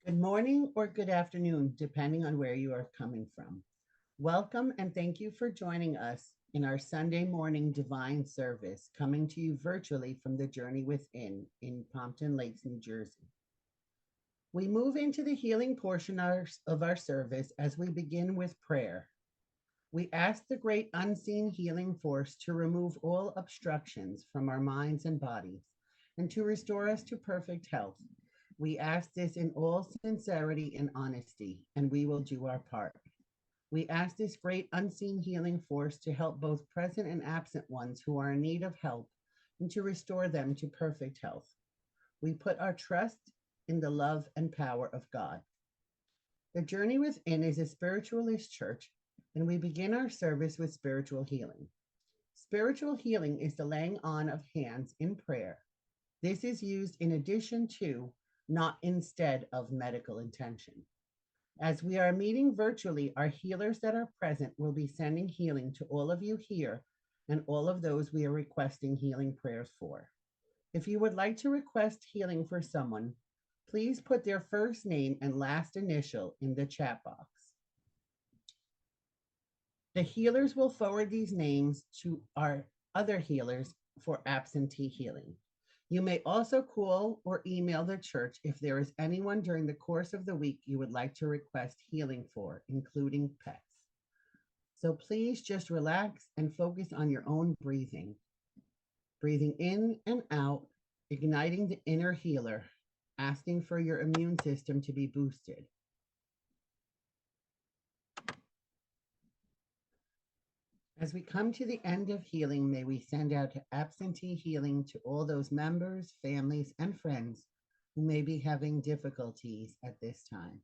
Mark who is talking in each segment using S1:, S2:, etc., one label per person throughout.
S1: Good morning or good afternoon, depending on where you are coming from. Welcome and thank you for joining us in our Sunday morning divine service, coming to you virtually from the Journey Within in Pompton Lakes, New Jersey. We move into the healing portion of our service as we begin with prayer. We ask the great unseen healing force to remove all obstructions from our minds and bodies and to restore us to perfect health. We ask this in all sincerity and honesty, and we will do our part. We ask this great unseen healing force to help both present and absent ones who are in need of help and to restore them to perfect health. We put our trust in the love and power of God. The Journey Within is a spiritualist church, and we begin our service with spiritual healing. Spiritual healing is the laying on of hands in prayer. This is used in addition to, not instead of, medical intention. As we are meeting virtually, our healers that are present will be sending healing to all of you here and all of those we are requesting healing prayers for. If you would like to request healing for someone, please put their first name and last initial in the chat box. The healers will forward these names to our other healers for absentee healing. You may also call or email the church if there is anyone during the course of the week you would like to request healing for, including pets. So please just relax and focus on your own breathing. Breathing in and out, igniting the inner healer, asking for your immune system to be boosted. As we come to the end of healing, may we send out absentee healing to all those members, families, and friends who may be having difficulties at this time.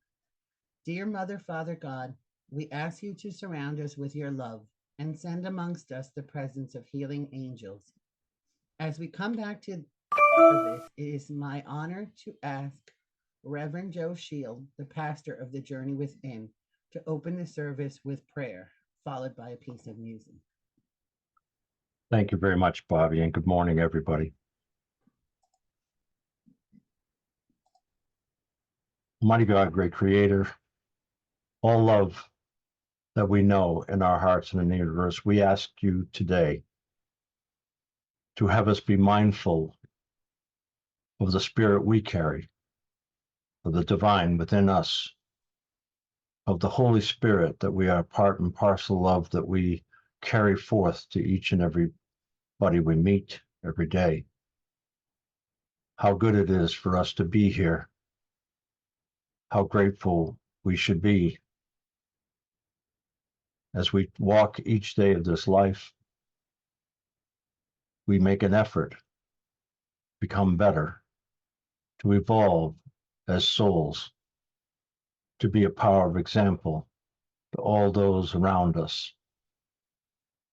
S1: Dear Mother, Father God, we ask you to surround us with your love and send amongst us the presence of healing angels. As we come back to service, it is my honor to ask Reverend Joe Shiel, the pastor of the Journey Within, to open the service with prayer, followed by a piece of music.
S2: Thank you very much, Bobby, and good morning, everybody. Almighty God, great creator, all love that we know in our hearts and in the universe, we ask you today to have us be mindful of the spirit we carry, of the divine within us, of the Holy Spirit that we are part and parcel of, that we carry forth to each and everybody we meet every day. How good it is for us to be here. How grateful we should be as we walk each day of this life. We make an effort to become better, to evolve as souls, to be a power of example to all those around us.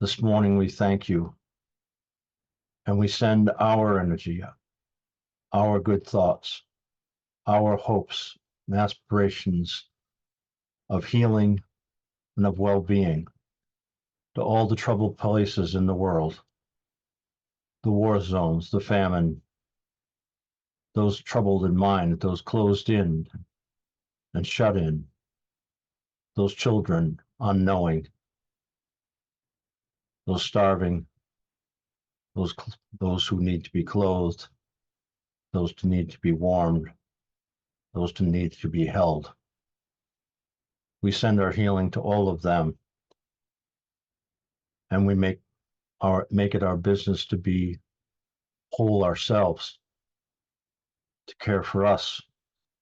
S2: This morning we thank you, and we send our energy, our good thoughts, our hopes and aspirations of healing and of well-being to all the troubled places in the world, the war zones, the famine, those troubled in mind, those closed in and shut in, those children unknowing, those starving, those who need to be clothed, those who need to be warmed, those who need to be held. We send our healing to all of them, and we make it our business to be whole ourselves, to care for us,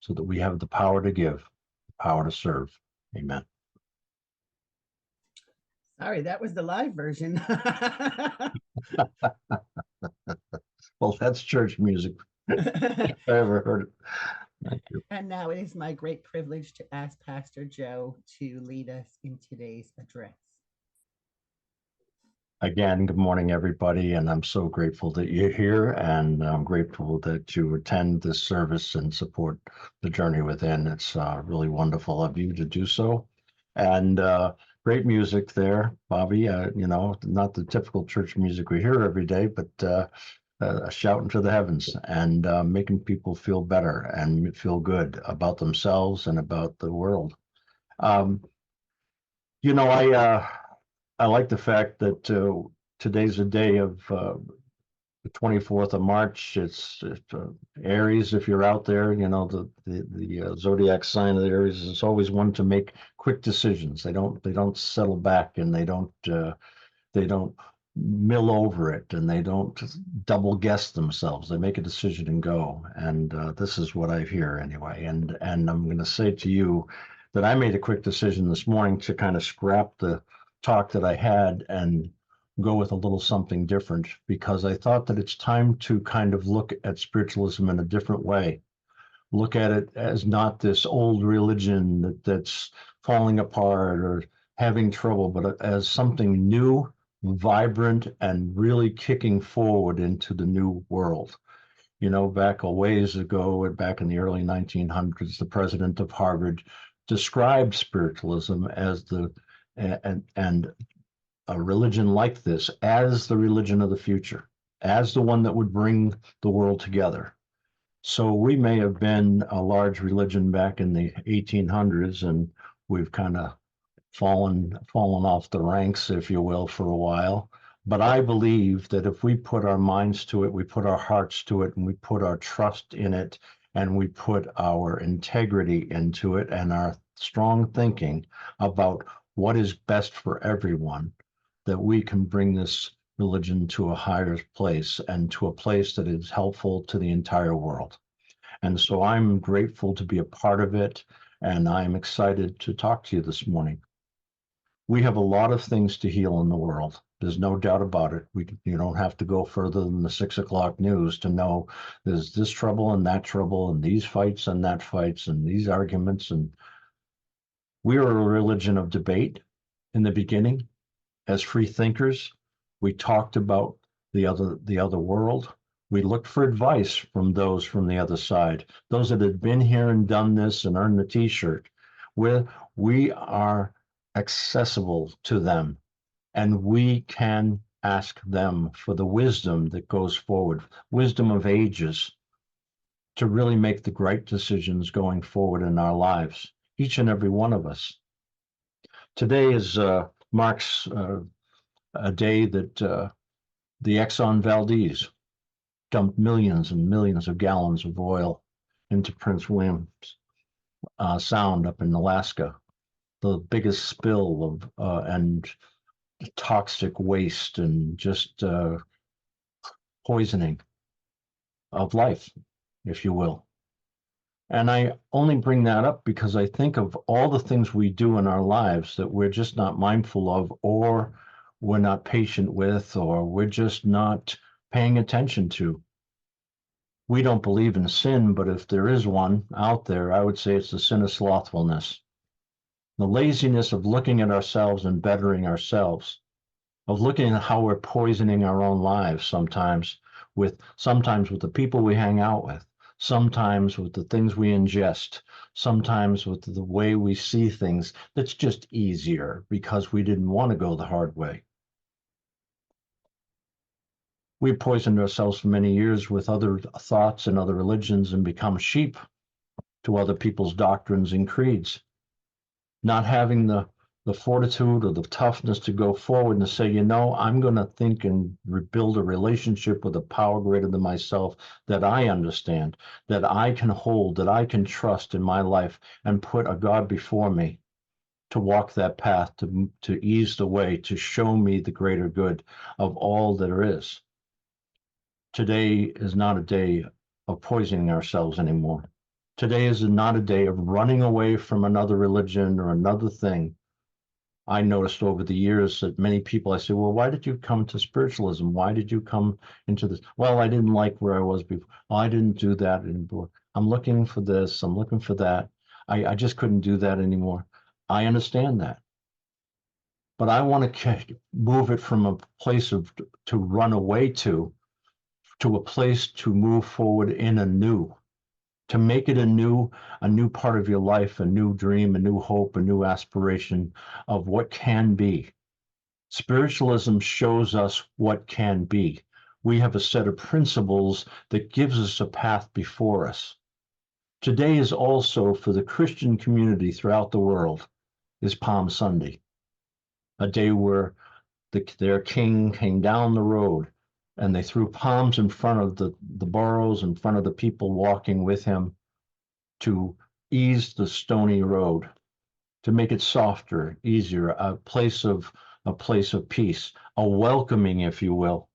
S2: so that we have the power to give, the power to serve. Amen.
S1: Sorry, that was the live version.
S2: Well, that's church music. If I ever heard it. Thank you.
S1: And now it is my great privilege to ask Pastor Joe to lead us in today's address.
S2: Again, good morning, everybody, and I'm so grateful that you're here, and I'm grateful that you attend this service and support the Journey Within. It's really wonderful of you to do so. And great music there, Bobby. Not the typical church music we hear every day, but shout into the heavens and making people feel better and feel good about themselves and about the world. Um, you know, I like the fact that today's a day of the 24th of March. It's Aries. If you're out there, you know the zodiac sign of the Aries is always one to make quick decisions. They don't settle back, and they don't mill over it, and they don't double guess themselves. They make a decision and go. And this is what I hear anyway. And I'm going to say to you that I made a quick decision this morning to kind of scrap the talk that I had and go with a little something different, because I thought that it's time to kind of look at spiritualism in a different way. Look at it as not this old religion that's falling apart or having trouble, but as something new, vibrant, and really kicking forward into the new world. You know, back a ways ago, back in the early 1900s, the president of Harvard described spiritualism as and a religion like this as the religion of the future, as the one that would bring the world together. So we may have been a large religion back in the 1800s, and we've kind of fallen off the ranks, if you will, for a while. But I believe that if we put our minds to it, we put our hearts to it, and we put our trust in it, and we put our integrity into it, and our strong thinking about what is best for everyone, that we can bring this religion to a higher place and to a place that is helpful to the entire world. And so I'm grateful to be a part of it, and I'm excited to talk to you this morning. We have a lot of things to heal in the world. There's no doubt about it. You don't have to go further than the 6 o'clock news to know there's this trouble and that trouble and these fights and that fights and these arguments. And we are a religion of debate in the beginning. As free thinkers, we talked about the other world. We looked for advice from those from the other side, those that had been here and done this and earned the T-shirt. We are accessible to them, and we can ask them for the wisdom that goes forward, wisdom of ages, to really make the right decisions going forward in our lives, each and every one of us. Today marks a day that the Exxon Valdez dumped millions and millions of gallons of oil into Prince William Sound up in Alaska, the biggest spill of and toxic waste and just poisoning of life, if you will. And I only bring that up because I think of all the things we do in our lives that we're just not mindful of, or we're not patient with, or we're just not paying attention to. We don't believe in sin, but if there is one out there, I would say it's the sin of slothfulness, the laziness of looking at ourselves and bettering ourselves, of looking at how we're poisoning our own lives sometimes with the people we hang out with, sometimes with the things we ingest, sometimes with the way we see things that's just easier because we didn't want to go the hard way. We poisoned ourselves for many years with other thoughts and other religions and become sheep to other people's doctrines and creeds, not having the fortitude or the toughness to go forward and say, you know, I'm going to think and rebuild a relationship with a power greater than myself that I understand, that I can hold, that I can trust in my life, and put a God before me to walk that path, to ease the way, to show me the greater good of all there is. Today is not a day of poisoning ourselves anymore. Today is not a day of running away from another religion or another thing. I noticed over the years that many people, I say, well, why did you come to spiritualism? Why did you come into this? Well, I didn't like where I was before. Oh, I didn't do that anymore. I'm looking for this. I'm looking for that. I just couldn't do that anymore. I understand that. But I want to move it from a place to run away to a place to move forward in anew, to make it a new part of your life, a new dream, a new hope, a new aspiration of what can be. Spiritualism shows us what can be. We have a set of principles that gives us a path before us. Today is also, for the Christian community throughout the world, is Palm Sunday, a day where their king came down the road and they threw palms in front of the burrows, in front of the people walking with him, to ease the stony road, to make it softer, easier, a place of peace, a welcoming, if you will,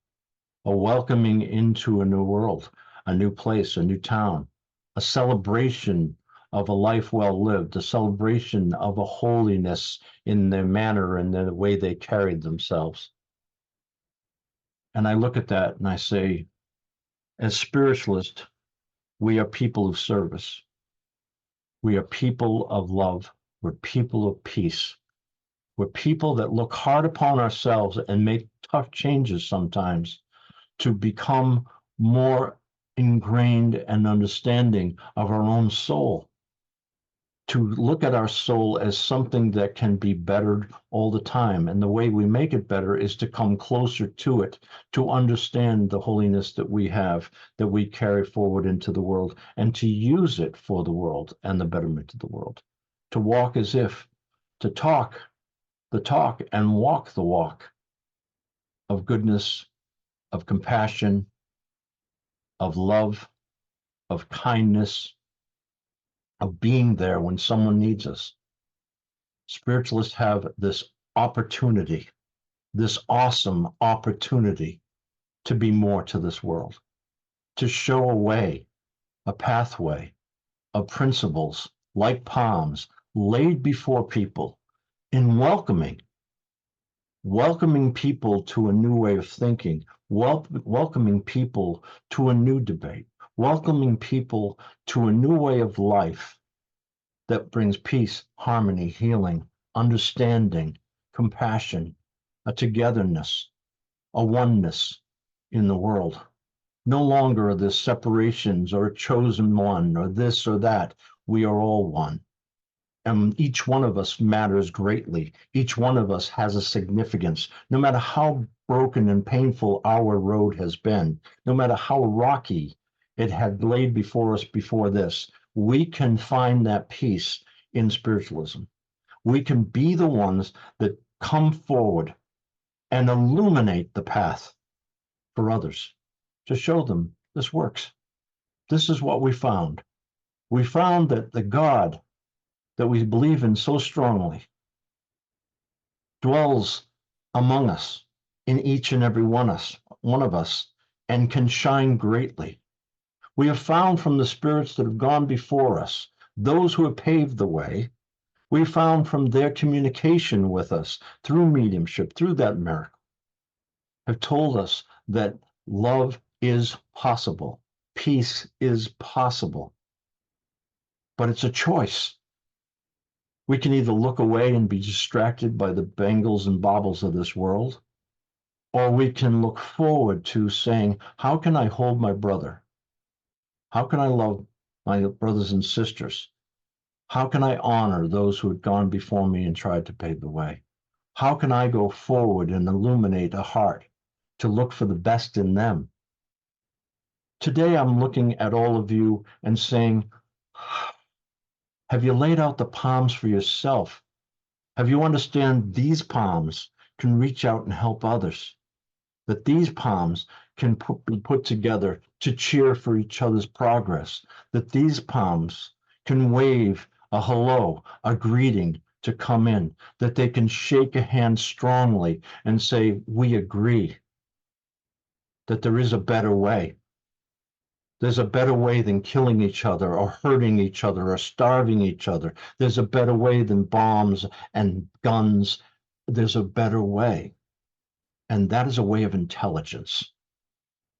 S2: a welcoming into a new world, a new place, a new town, a celebration of a life well lived, a celebration of a holiness in their manner and the way they carried themselves. And I look at that and I say, as spiritualists, we are people of service. We are people of love. We're people of peace. We're people that look hard upon ourselves and make tough changes sometimes to become more ingrained and understanding of our own soul, to look at our soul as something that can be bettered all the time. And the way we make it better is to come closer to it, to understand the holiness that we have, that we carry forward into the world, and to use it for the world and the betterment of the world. To walk as if, to talk the talk and walk the walk of goodness, of compassion, of love, of kindness, of being there when someone needs us. Spiritualists have this opportunity, this awesome opportunity to be more to this world, to show a way, a pathway of principles like palms laid before people in welcoming people to a new way of thinking, welcoming people to a new debate, welcoming people to a new way of life that brings peace, harmony, healing, understanding, compassion, a togetherness, a oneness in the world. No longer are there separations or a chosen one or this or that. We are all one. And each one of us matters greatly. Each one of us has a significance. No matter how broken and painful our road has been, no matter how rocky it had laid before us before this, we can find that peace in spiritualism. We can be the ones that come forward and illuminate the path for others, to show them this works. This is what we found. We found that the God that we believe in so strongly dwells among us, in each and every one of us, and can shine greatly. We have found from the spirits that have gone before us, those who have paved the way, we found from their communication with us through mediumship, through that miracle, have told us that love is possible, peace is possible, but it's a choice. We can either look away and be distracted by the bangles and baubles of this world, or we can look forward to saying, how can I hold my brother? How can I love my brothers and sisters? How can I honor those who had gone before me and tried to pave the way? How can I go forward and illuminate a heart to look for the best in them? Today, I'm looking at all of you and saying, have you laid out the palms for yourself? Have you understand these palms can reach out and help others? That these palms can be put together to cheer for each other's progress? That these palms can wave a hello, a greeting to come in? That they can shake a hand strongly and say, we agree that there is a better way. There's a better way than killing each other or hurting each other or starving each other. There's a better way than bombs and guns. There's a better way. And that is a way of intelligence.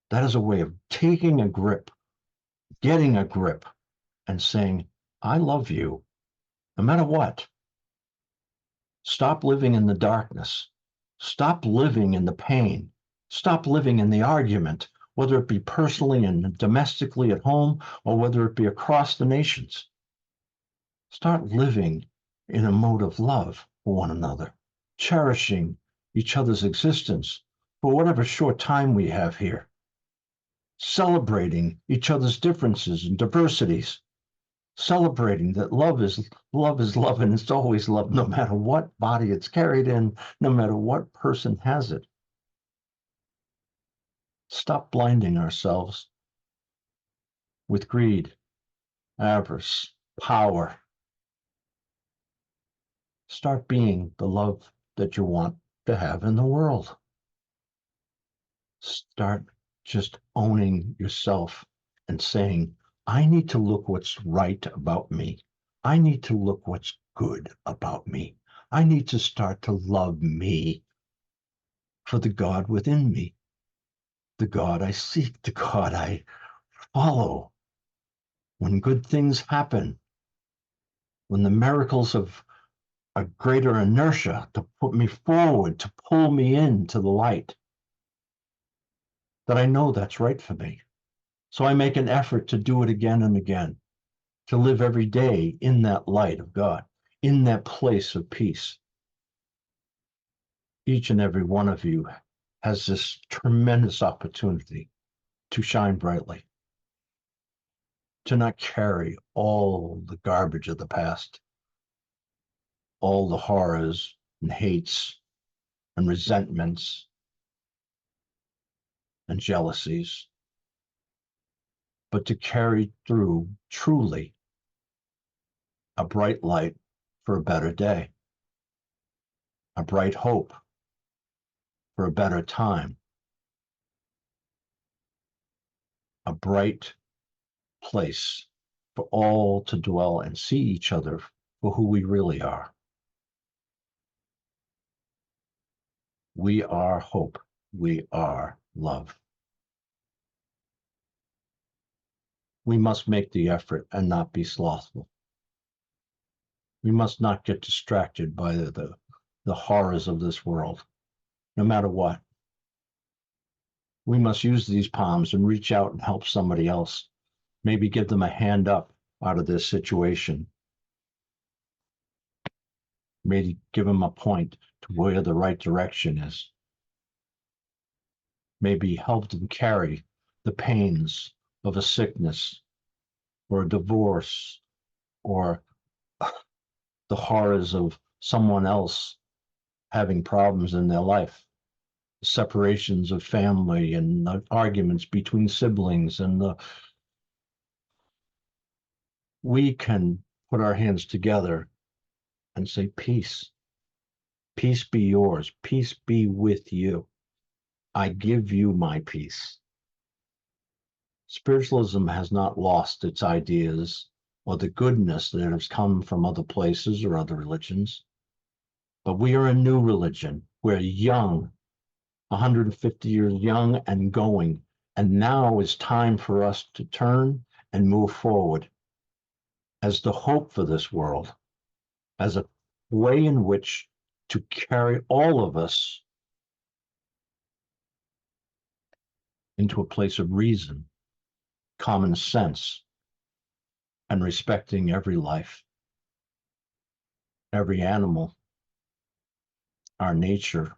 S2: That is a way of taking a grip, getting a grip, and saying, I love you, no matter what. Stop living in the darkness. Stop living in the pain. Stop living in the argument, whether it be personally and domestically at home, or whether it be across the nations. Start living in a mode of love for one another, cherishing each other's existence for whatever short time we have here. celebrating each other's differences and diversities, celebrating that love is love and it's always love, no matter what body it's carried in, no matter what person has it. Stop blinding ourselves with greed, avarice, power. Start being the love that you want to have in the world. Start just owning yourself and saying, I need to look what's right about me. I need to look what's good about me. I need to start to love me for the God within me, the God I seek, the God I follow. When good things happen, when the miracles of a greater inertia to put me forward, to pull me into the light, that I know that's right for me. So I make an effort to do it again and again, to live every day in that light of God, in that place of peace. Each and every one of you has this tremendous opportunity to shine brightly, to not carry all the garbage of the past, all the horrors and hates and resentments and jealousies, but to carry through truly a bright light for a better day, a bright hope for a better time, a bright place for all to dwell and see each other for who we really are. We are hope. We are love. We must make the effort and not be slothful. We must not get distracted by the horrors of this world, no matter what. We must use these palms and reach out and help somebody else. Maybe give them a hand up out of this situation. Maybe give them a point to where the right direction is. Maybe help them carry the pains of a sickness or a divorce or the horrors of someone else having problems in their life, separations of family and the arguments between siblings, and we can put our hands together and say, peace. Peace be yours. Peace be with you. I give you my peace. Spiritualism has not lost its ideas or the goodness that has come from other places or other religions. But we are a new religion. We're young, 150 years young and going. And now is time for us to turn and move forward as the hope for this world, as a way in which to carry all of us into a place of reason, common sense, and respecting every life, every animal, our nature,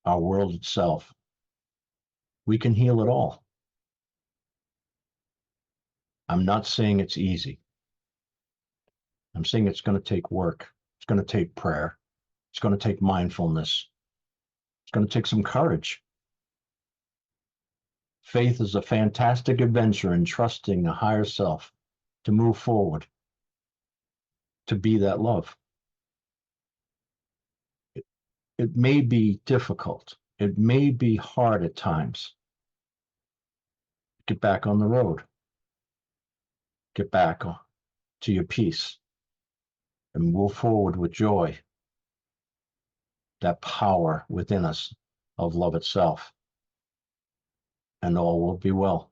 S2: our world itself. We can heal it all. I'm not saying it's easy. I'm saying it's going to take work. It's going to take prayer. It's going to take mindfulness. It's going to take some courage. Faith is a fantastic adventure in trusting a higher self to move forward, to be that love. It may be difficult. It may be hard at times. Get back on the road. Get back to your peace and move forward with joy. That power within us of love itself. And all will be well.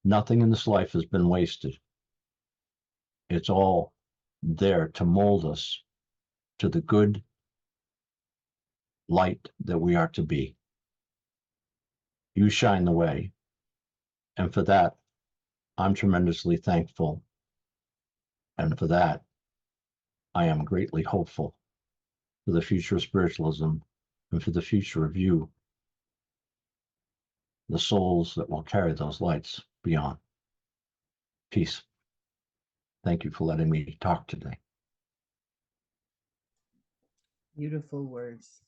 S2: Nothing in this life has been wasted. It's all there to mold us to the good light that we are to be. You shine the way. And for that, I'm tremendously thankful. And for that, I am greatly hopeful for the future of spiritualism and for the future of you the souls that will carry those lights beyond. Peace. Thank you for letting me talk today.
S1: Beautiful words.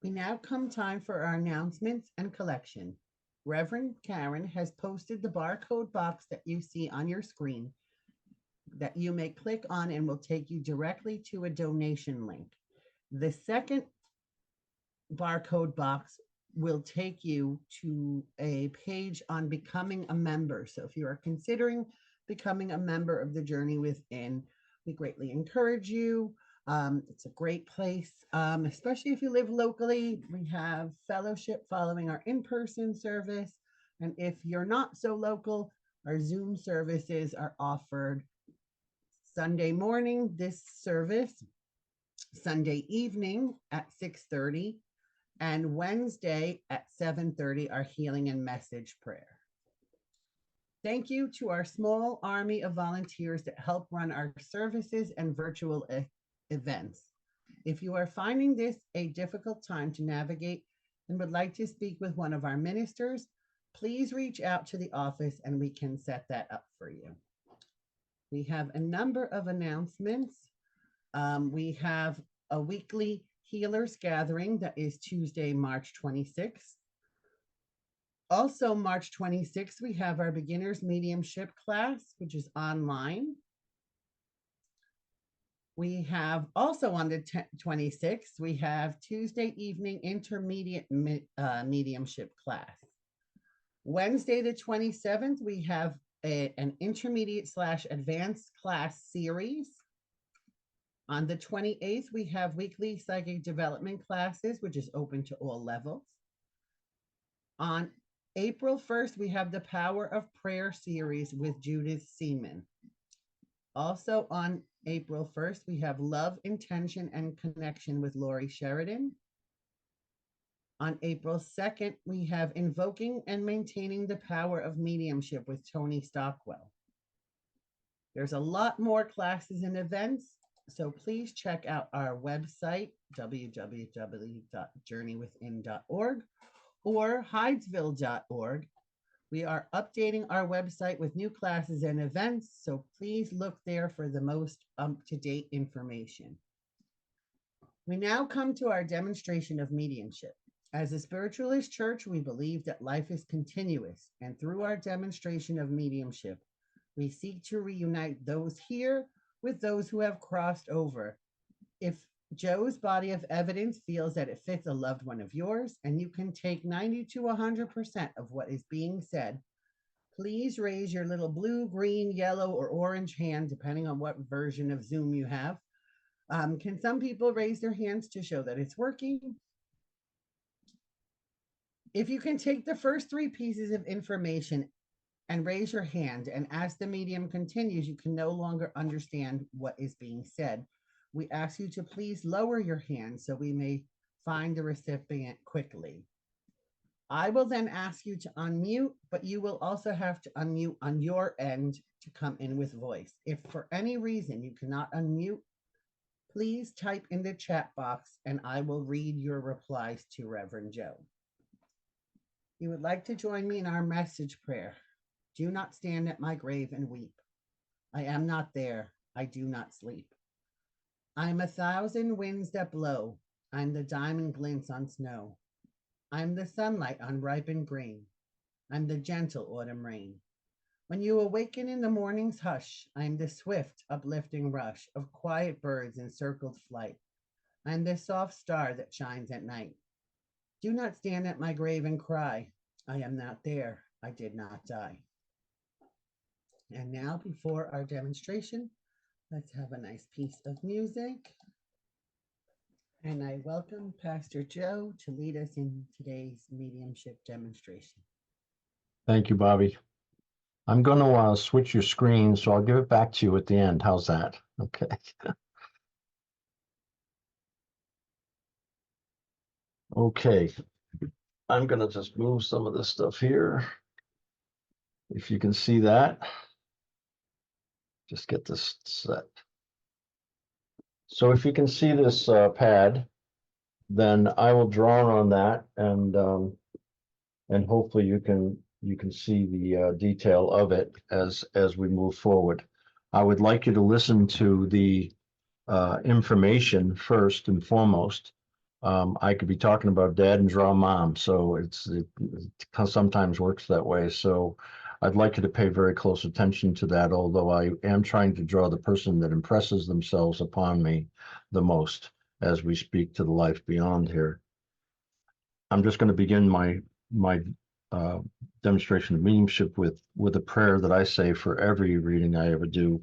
S1: We now come time for our announcements and collection. Reverend Karen has posted the barcode box that you see on your screen that you may click on and will take you directly to a donation link. The second barcode box will take you to a page on becoming a member. So if you are considering becoming a member of the Journey Within, we greatly encourage you. It's a great place, especially if you live locally. We have fellowship following our in-person service. And if you're not so local, our Zoom services are offered Sunday morning, this service, Sunday evening at 6:30, and Wednesday at 7:30, our healing and message prayer. Thank you to our small army of volunteers that help run our services and virtual events. If you are finding this a difficult time to navigate and would like to speak with one of our ministers, please reach out to the office and we can set that up for you. We have a number of announcements. We have a weekly healers gathering that is Tuesday, March 26th. Also, March 26th, we have our beginners mediumship class, which is online. We have also on the 26th, we have Tuesday evening intermediate mediumship class. Wednesday, the 27th, we have an intermediate/advanced class series. On the 28th, we have weekly psychic development classes, which is open to all levels. On April 1st, we have the Power of Prayer series with Judith Seaman. Also on April 1st, we have Love, Intention, and Connection with Lori Sheridan. On April 2nd, we have Invoking and Maintaining the Power of Mediumship with Tony Stockwell. There's a lot more classes and events, so please check out our website, www.journeywithin.org or hydesville.org. We are updating our website with new classes and events, so please look there for the most up-to-date information. We now come to our demonstration of mediumship. As a spiritualist church, we believe that life is continuous, and through our demonstration of mediumship, we seek to reunite those here with those who have crossed over. If Joe's body of evidence feels that it fits a loved one of yours, and you can take 90 to 100% of what is being said, please raise your little blue, green, yellow, or orange hand, depending on what version of Zoom you have. Can some people raise their hands to show that it's working? If you can take the first three pieces of information and raise your hand, and as the medium continues, you can no longer understand what is being said, we ask you to please lower your hand so we may find the recipient quickly. I will then ask you to unmute, but you will also have to unmute on your end to come in with voice. If for any reason you cannot unmute, please type in the chat box and I will read your replies to Reverend Joe. You would like to join me in our message prayer. Do not stand at my grave and weep. I am not there. I do not sleep. I'm 1,000 winds that blow. I'm the diamond glints on snow. I'm the sunlight on ripened grain. I'm the gentle autumn rain. When you awaken in the morning's hush, I'm the swift, uplifting rush of quiet birds in circled flight. I'm the soft star that shines at night. Do not stand at my grave and cry. I am not there. I did not die. And now, before our demonstration, let's have a nice piece of music. And I welcome Pastor Joe to lead us in today's mediumship demonstration.
S2: Thank you, Bobby. I'm going to switch your screen, so I'll give it back to you at the end. How's that? Okay. Okay. I'm going to just move some of this stuff here. If you can see that, just get this set. So if you can see this pad, then I will draw on that, and hopefully you can see the detail of it as we move forward. I would like you to listen to the information first and foremost. I could be talking about dad and draw mom, so it sometimes works that way. So I'd like you to pay very close attention to that, although I am trying to draw the person that impresses themselves upon me the most as we speak to the life beyond here. I'm just going to begin my uh, demonstration of mediumship with a prayer that I say for every reading I ever do.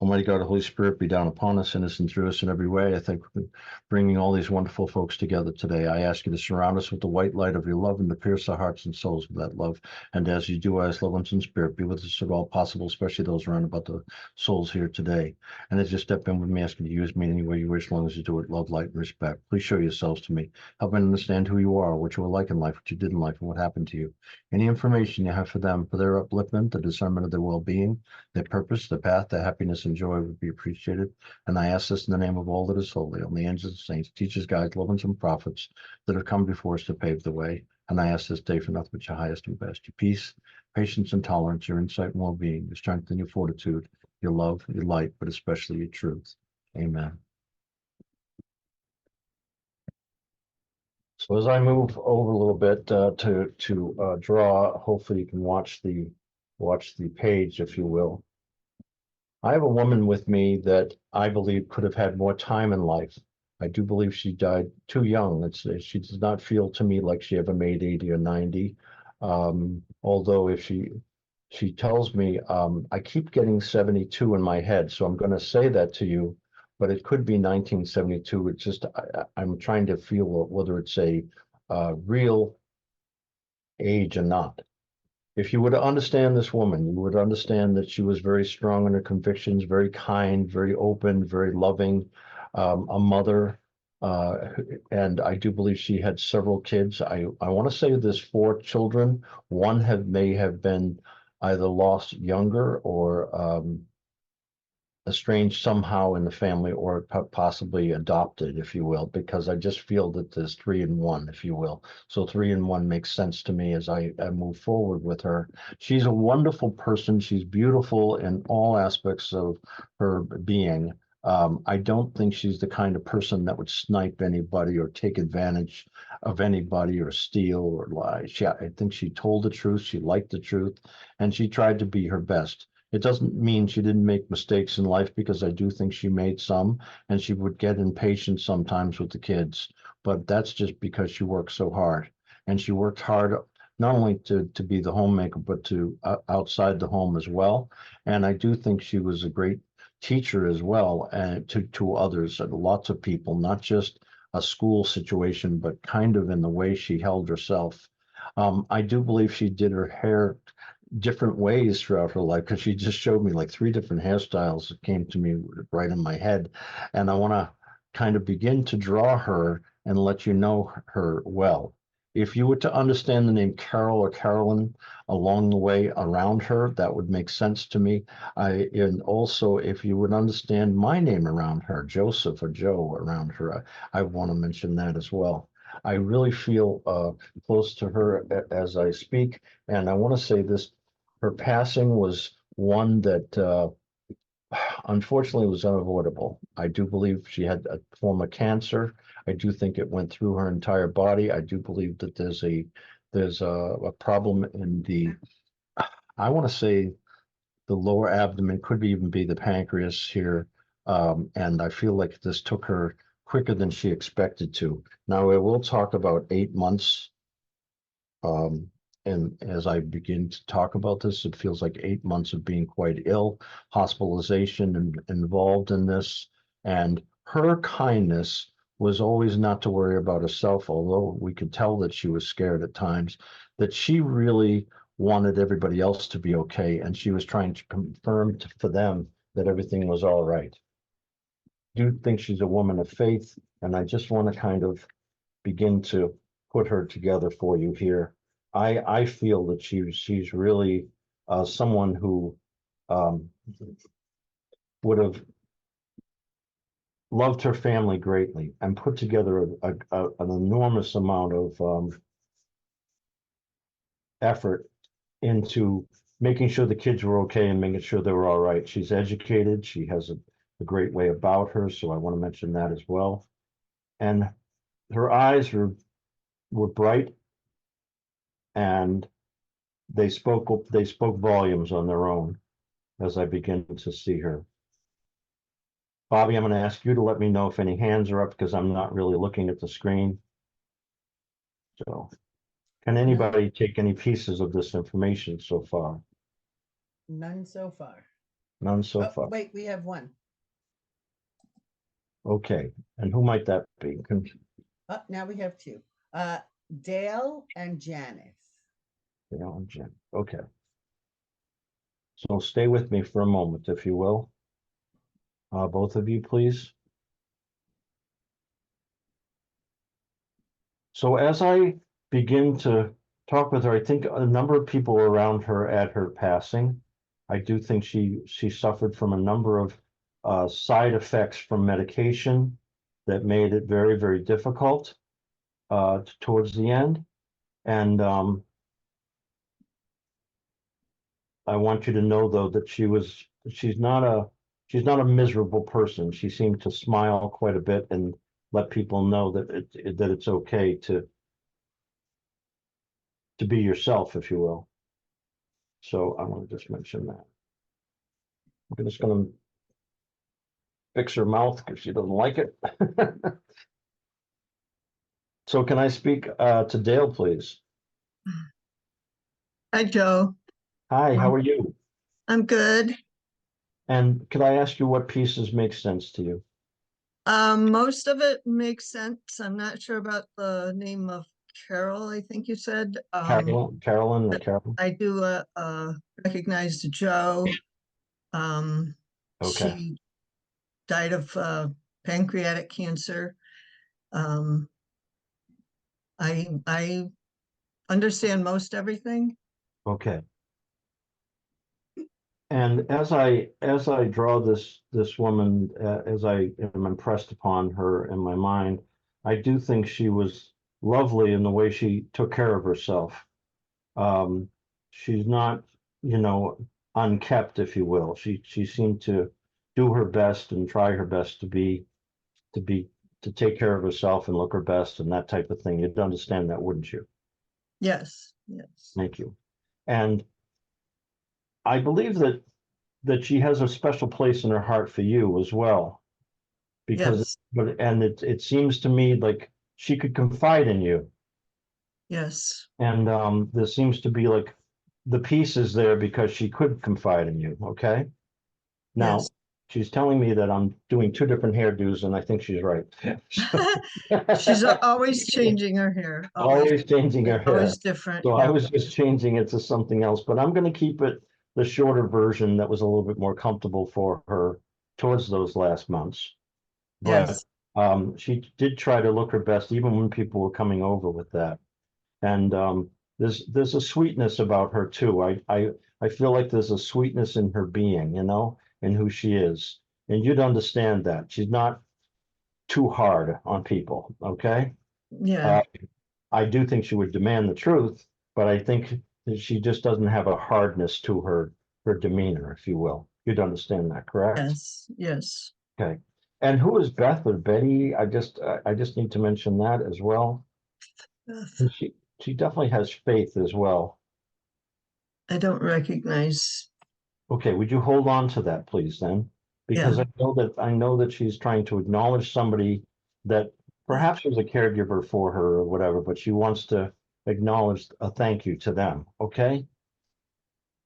S2: Almighty God, the Holy Spirit be down upon us, in us and through us in every way. I thank you for bringing all these wonderful folks together today. I ask you to surround us with the white light of your love and to pierce our hearts and souls with that love. And as you do, as loved ones in spirit, be with us at all possible, especially those around about the souls here today. And as you step in with me, asking you to use me in any way you wish, as long as you do it, love, light, and respect. Please show yourselves to me. Help me understand who you are, what you were like in life, what you did in life, and what happened to you. Any information you have for them, for their upliftment, the discernment of their well-being, their purpose, their path, their happiness and joy would be appreciated. And I ask this in the name of all that is holy, on the angels and saints, teachers, guides, loved ones, and prophets that have come before us to pave the way. And I ask this day for nothing but your highest and best, your peace, patience, and tolerance, your insight and well-being, your strength and your fortitude, your love, your light, but especially your truth. Amen. So as I move over a little bit to draw, hopefully you can watch the page, if you will. I have a woman with me that I believe could have had more time in life. I do believe she died too young. She does not feel to me like she ever made 80 or 90. Although if she tells me, I keep getting 72 in my head, so I'm going to say that to you, but it could be 1972. It's just I'm trying to feel whether it's a real age or not. If you were to understand this woman, you would understand that she was very strong in her convictions, very kind, very open, very loving, a mother. Uh, and I do believe she had several kids. I want to say there's 4 children. One may have been either lost younger or estranged somehow in the family, or possibly adopted, if you will, because I just feel that there's 3 in 1, if you will. So 3 in 1 makes sense to me as I move forward with her. She's a wonderful person. She's beautiful in all aspects of her being. I don't think she's the kind of person that would snipe anybody or take advantage of anybody or steal or lie. I think she told the truth. She liked the truth, and she tried to be her best. It doesn't mean she didn't make mistakes in life, because I do think she made some, and she would get impatient sometimes with the kids. But that's just because she worked so hard. And she worked hard not only to be the homemaker, but to outside the home as well. And I do think she was a great teacher as well, and to others, and lots of people, not just a school situation, but kind of in the way she held herself. I do believe she did her hair different ways throughout her life, because she just showed me like 3 different hairstyles that came to me right in my head. And I want to kind of begin to draw her and let you know her well. If you were to understand the name Carol or Carolyn along the way around her, that would make sense to me. And also if you would understand my name around her, Joseph or Joe around her, I want to mention that as well. I really feel close to her as I speak. And I want to say this, her passing was one that unfortunately was unavoidable. I do believe she had a form of cancer. I do think it went through her entire body. I do believe that there's a problem in the, I want to say, the lower abdomen, could even be the pancreas here. And I feel like this took her quicker than she expected to. Now, I will talk about 8 months. And as I begin to talk about this, it feels like 8 months of being quite ill, hospitalization and involved in this. And her kindness was always not to worry about herself, although we could tell that she was scared at times, that she really wanted everybody else to be okay. And she was trying to confirm for them that everything was all right. I do think she's a woman of faith, and I just want to kind of begin to put her together for you here. I feel that she's really someone who um, would have loved her family greatly and put together an enormous amount of effort into making sure the kids were okay and making sure they were all right. She's educated. She has a great way about her, so I want to mention that as well. And her eyes were bright, and they spoke volumes on their own as I begin to see her. Bobby, I'm going to ask you to let me know if any hands are up because I'm not really looking at the screen. So, can
S1: None,
S2: anybody take any pieces of this information so far?
S1: none so far.
S2: None so
S1: Oh,
S2: far.
S1: wait, we have one.
S2: Okay. And who might that be?
S1: Oh, now we have two. Dale and Janice.
S2: Jim. Okay. So stay with me for a moment, if you will. Both of you, please. So as I begin to talk with her, I think a number of people around her at her passing. I do think she suffered from a number of side effects from medication that made it very, very difficult towards the end. And I want you to know, though, that she's not a miserable person. She seemed to smile quite a bit and let people know that it's okay to be yourself, if you will. So I want to just mention that. I'm just going to fix her mouth because she doesn't like it. So can I speak to Dale, please?
S3: Hi, Joe.
S2: Hi, how are you?
S3: I'm good.
S2: And could I ask you what pieces make sense to you?
S3: Most of it makes sense. I'm not sure about the name of Carol, I think you said.
S2: Carolyn or
S3: But
S2: Carol?
S3: I do recognize Joe.
S2: Okay,
S3: She died of pancreatic cancer. Um, I understand most everything.
S2: okay. And as I draw this woman, as I am impressed upon her in my mind, I do think she was lovely in the way she took care of herself. Um, she's not, you know, unkept, if you will. She seemed to do her best and try her best to be to take care of herself and look her best and that type of thing. You'd understand that, wouldn't you?
S3: Yes, yes,
S2: Thank you. And I believe that she has a special place in her heart for you as well, because
S3: yes,
S2: it seems to me like she could confide in you,
S3: yes,
S2: and there seems to be like the piece is there because she could confide in you. Okay. Now,
S3: yes.
S2: she's telling me that I'm doing two different hairdos, and I think she's right.
S3: She's always changing her hair, always,
S2: Always changing her hair.
S3: always different
S2: So I
S3: hair.
S2: was just changing it to something else, but I'm going to keep it the shorter version that was a little bit more comfortable for her towards those last months. But
S3: Yes,
S2: she did try to look her best, even when people were coming over with that. And there's a sweetness about her too. I feel like there's a sweetness in her being, in who she is. And you'd understand that. She's not too hard on people, okay?
S3: yeah,
S2: Uh, I do think she would demand the truth, but I think that she just doesn't have a hardness to her demeanor, if you will. You'd understand that, correct?
S3: yes, yes.
S2: Okay. And who is Beth or Betty? I just need to mention that as well.
S3: Beth,
S2: And she definitely has faith as well.
S3: I don't recognize.
S2: Okay, would you hold on to that, please, then? Because
S3: Yeah,
S2: I know that she's trying to acknowledge somebody that perhaps was a caregiver for her or whatever, but she wants to acknowledge a thank you to them. Okay?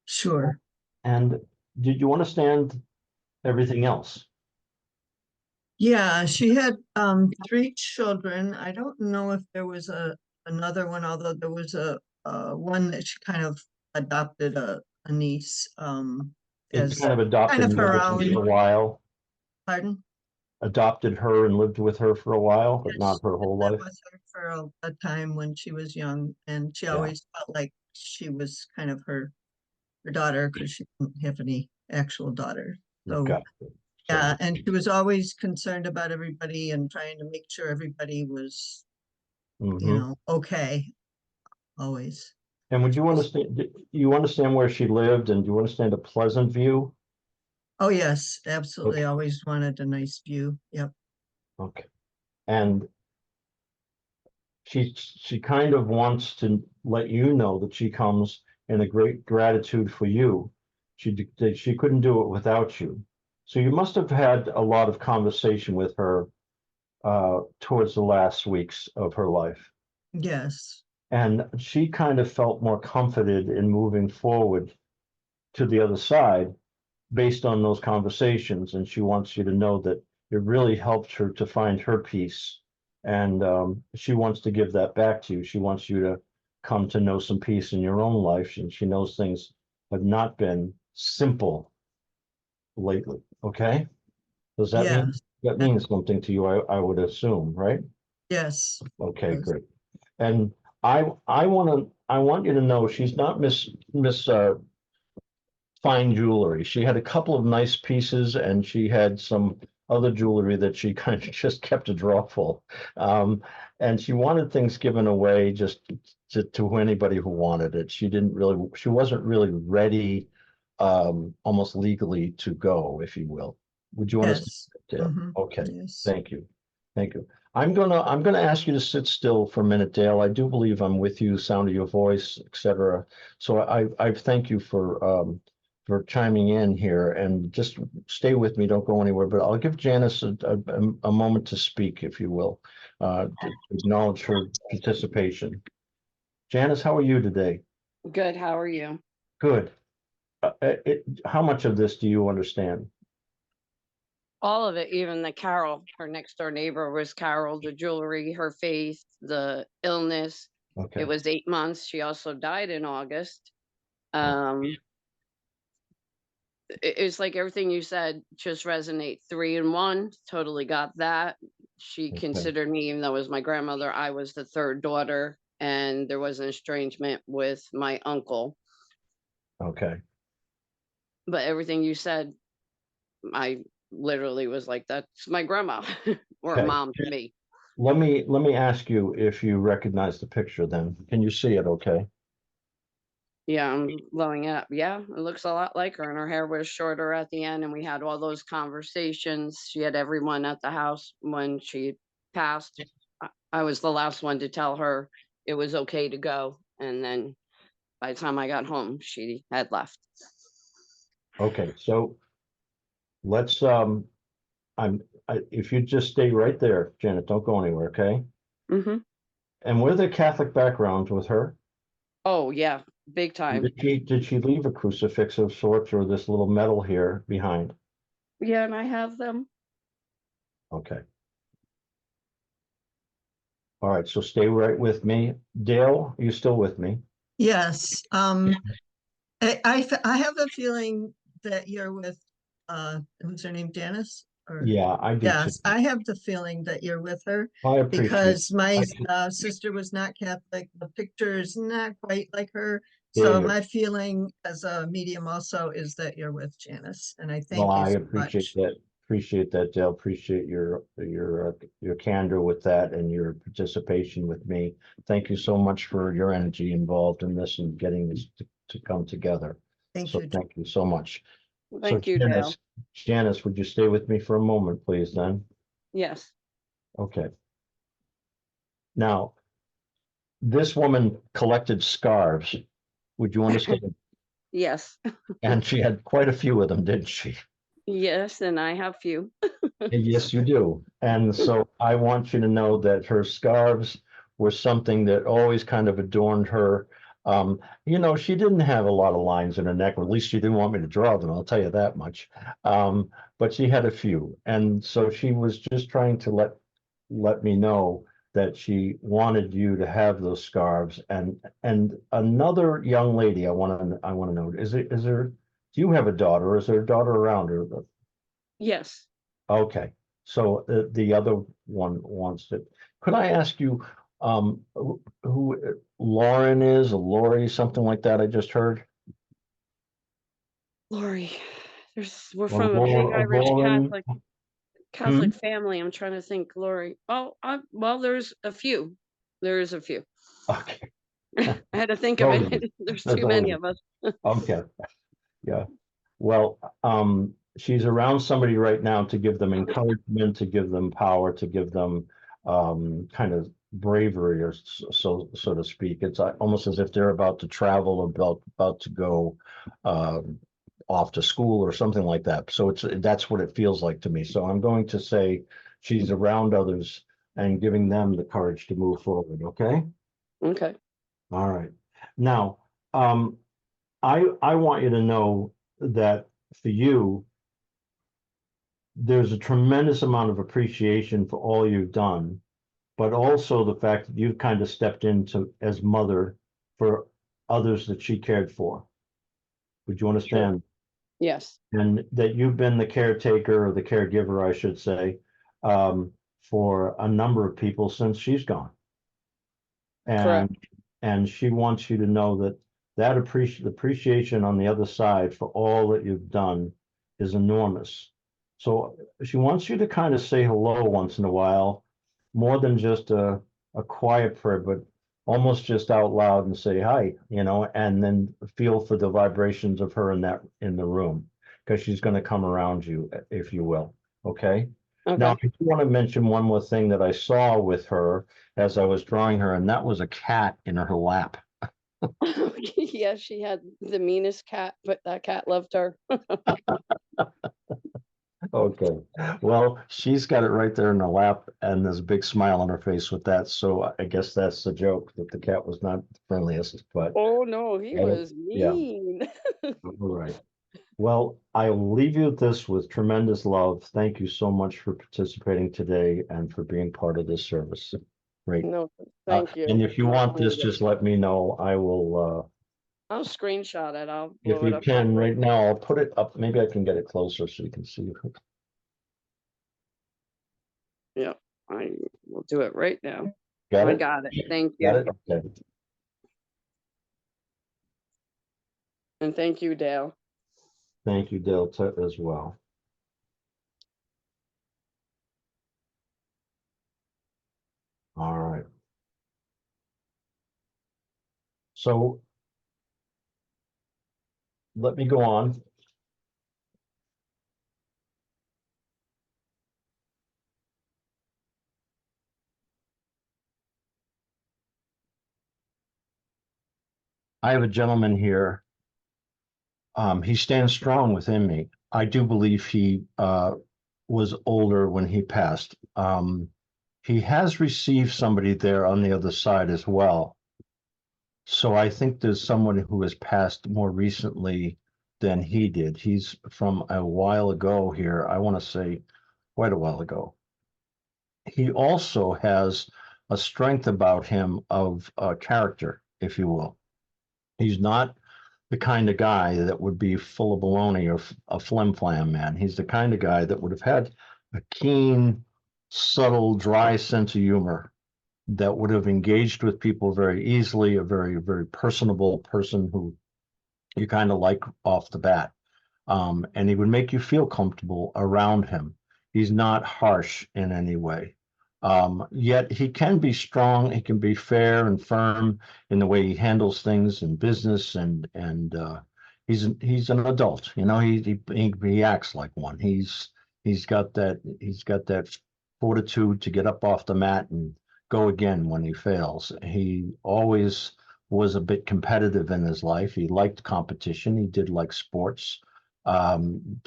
S3: sure.
S2: And did you understand everything else?
S3: Yeah, she had three children. I don't know if there was another one, although there was a one that she kind of adopted a niece
S2: It
S3: as
S2: kind of
S3: kind
S2: adopted
S3: of
S2: and lived
S3: her
S2: with her
S3: own.
S2: for a while,
S3: Pardon?
S2: adopted her and lived with her for a while, but
S3: Yes,
S2: not her whole
S3: lived
S2: life.
S3: with her for a time when she was young, and she
S2: Yeah,
S3: always felt like she was kind of her daughter because she didn't have any actual daughter. So
S2: got it. So,
S3: Yeah, and she was always concerned about everybody and trying to make sure everybody was,
S2: mhm.
S3: okay, always.
S2: And would you understand, you understand where she lived, and do you understand a Pleasant View?
S3: Oh, yes, absolutely.
S2: Okay,
S3: Always wanted a nice view. Yep.
S2: okay. And she kind of wants to let you know that she comes in a great gratitude for you. She couldn't do it without you. So you must have had a lot of conversation with her towards the last weeks of her life.
S3: Yes.
S2: And she kind of felt more comforted in moving forward to the other side based on those conversations. And she wants you to know that it really helped her to find her peace. And she wants to give that back to you. She wants you to come to know some peace in your own life. And she knows things have not been simple lately. Okay. Does that mean
S3: Yes.
S2: that means something to you? I would assume, right?
S3: Yes.
S2: Okay,
S3: Yes.
S2: great. And I want you to know she's not Miss fine jewelry. She had a couple of nice pieces, and she had some other jewelry that she kind of just kept a drawer full. And she wanted things given away just to anybody who wanted it. She wasn't really ready, almost legally to go, if you will. Would you understand
S3: Yes.
S2: that, Dale? Okay,
S3: Yes.
S2: thank you. Thank you. I'm gonna ask you to sit still for a minute, Dale. I do believe I'm with you, sound of your voice, etc. So I thank you for chiming in here, and just stay with me, don't go anywhere, but I'll give Janice a moment to speak, if you will, to acknowledge her participation. Janice, how are you today?
S4: Good, how are you?
S2: Good. How much of this do you understand?
S4: All of it, even the Carol, her next door neighbor was Carol, the jewelry, her faith, the illness. It
S2: Okay.
S4: was 8 months. She also died in August.
S2: Oh,
S4: It's like everything you said just resonate. 3 in 1, totally got that. She
S2: okay.
S4: considered me, even though it was my grandmother, I was the third daughter, and there was an estrangement with my uncle.
S2: Okay.
S4: But everything you said, I literally was like, that's my grandma or
S2: Okay.
S4: mom to me.
S2: Let me ask you if you recognize the picture then. Can you see it okay?
S4: Yeah, I'm blowing it up. Yeah, it looks a lot like her, and her hair was shorter at the end, and we had all those conversations. She had everyone at the house when she passed. I was the last one to tell her it was okay to go, and then by the time I got home, she had left.
S2: Okay, so let's if you just stay right there, Janet, don't go anywhere, okay?
S4: Hmm.
S2: And with a Catholic background with her,
S4: Oh yeah, big time.
S2: did she leave a crucifix of sorts or this little medal here behind?
S4: Yeah, and I have them.
S2: Okay. All right, so stay right with me. Dale, are you still with me?
S3: Yes. I have a feeling that you're with, what's her name, Janice? Or,
S2: Yeah, I do too.
S3: yes, I have the feeling that you're with her
S2: I appreciate.
S3: because my
S2: I,
S3: sister was not Catholic. The picture is not quite like her.
S2: there
S3: So
S2: you
S3: my feeling as a medium also is that you're with Janice, and I
S2: Well,
S3: thank you
S2: I
S3: so
S2: appreciate
S3: much.
S2: that. Appreciate that, Dale. Appreciate your candor with that and your participation with me. Thank you so much for your energy involved in this and getting this to come together.
S3: Thank
S2: So
S3: you.
S2: thank you so much. So
S4: Thank you, Dale.
S2: Janice, would you stay with me for a moment, please, then?
S4: Yes.
S2: Okay. Now, this woman collected scarves. Would you understand?
S4: Yes.
S2: And she had quite a few of them, didn't she?
S4: Yes, and I have few.
S2: Yes, you do. And so I want you to know that her scarves were something that always kind of adorned her. She didn't have a lot of lines in her neck, or at least she didn't want me to draw them, I'll tell you that much. But she had a few. And so she was just trying to let me know that she wanted you to have those scarves. And another young lady I want to know, do you have a daughter, or is there a daughter around her?
S4: Yes.
S2: Okay, so the other one wants to, could I ask you who Lauren is, or Lori, something like that I just heard?
S4: Lori. We're
S2: Of
S4: from a big Irish
S2: all them,
S4: Catholic family. I'm trying to think, Lori. Oh, well, there's a few. There is a few.
S2: okay.
S4: I had to think of
S2: Always,
S4: it. There's
S2: that's
S4: too many
S2: always,
S4: of us.
S2: okay, yeah. Well, she's around somebody right now to give them encouragement, to give them power, to give them kind of bravery, or so to speak. It's almost as if they're about to travel, about to go off to school or something like that. So that's what it feels like to me. So I'm going to say she's around others and giving them the courage to move forward. Okay.
S4: Okay.
S2: All right. Now, I want you to know that for you, there's a tremendous amount of appreciation for all you've done, but also the fact that you've kind of stepped into as mother for others that she cared for. Would you understand?
S4: Yes.
S2: And that you've been the caretaker, or the caregiver, I should say, for a number of people since she's gone.
S4: Correct.
S2: And she wants you to know that appreciation on the other side for all that you've done is enormous. So she wants you to kind of say hello once in a while, more than just a quiet prayer, but almost just out loud and say hi, and then feel for the vibrations of her in the room, because she's going to come around you, if you will. Okay. Now,
S4: Okay.
S2: I do want to mention one more thing that I saw with her as I was drawing her, and that was a cat in her lap.
S4: Yeah, she had the meanest cat, but that cat loved her.
S2: Okay, well, she's got it right there in her lap, and there's a big smile on her face with that. So I guess that's the joke, that the cat was not the friendliest, but
S4: Oh no, he was
S2: yeah,
S4: mean.
S2: all right. Well, I'll leave you with this with tremendous love. Thank you so much for participating today and for being part of this service. Great.
S4: No, thank you.
S2: And if you want this, just let me know. I will,
S4: I'll screenshot it. I'll
S2: if
S4: blow it
S2: you
S4: up.
S2: can, right now, I'll put it up. Maybe I can get it closer so you can see.
S4: Yeah, I will do it right now.
S2: Got
S4: I
S2: it?
S4: got it. Thank
S2: Got
S4: you.
S2: it? Okay.
S4: And thank you, Dale.
S2: Thank you, Delta, as well. All right. So let me go on. I have a gentleman here. He stands strong within me. I do believe he was older when he passed. He has received somebody there on the other side as well. So I think there's someone who has passed more recently than he did. He's from a while ago here. I want to say quite a while ago. He also has a strength about him of character, if you will. He's not the kind of guy that would be full of baloney or a flim-flam man. He's the kind of guy that would have had a keen, subtle, dry sense of humor that would have engaged with people very easily, a very, very personable person who you kind of like off the bat. And he would make you feel comfortable around him. He's not harsh in any way. Yet he can be strong. He can be fair and firm in the way he handles things in business, and he's an adult. He acts like one. He's got that fortitude to get up off the mat and go again when he fails. He always was a bit competitive in his life. He liked competition. He did like sports. Um,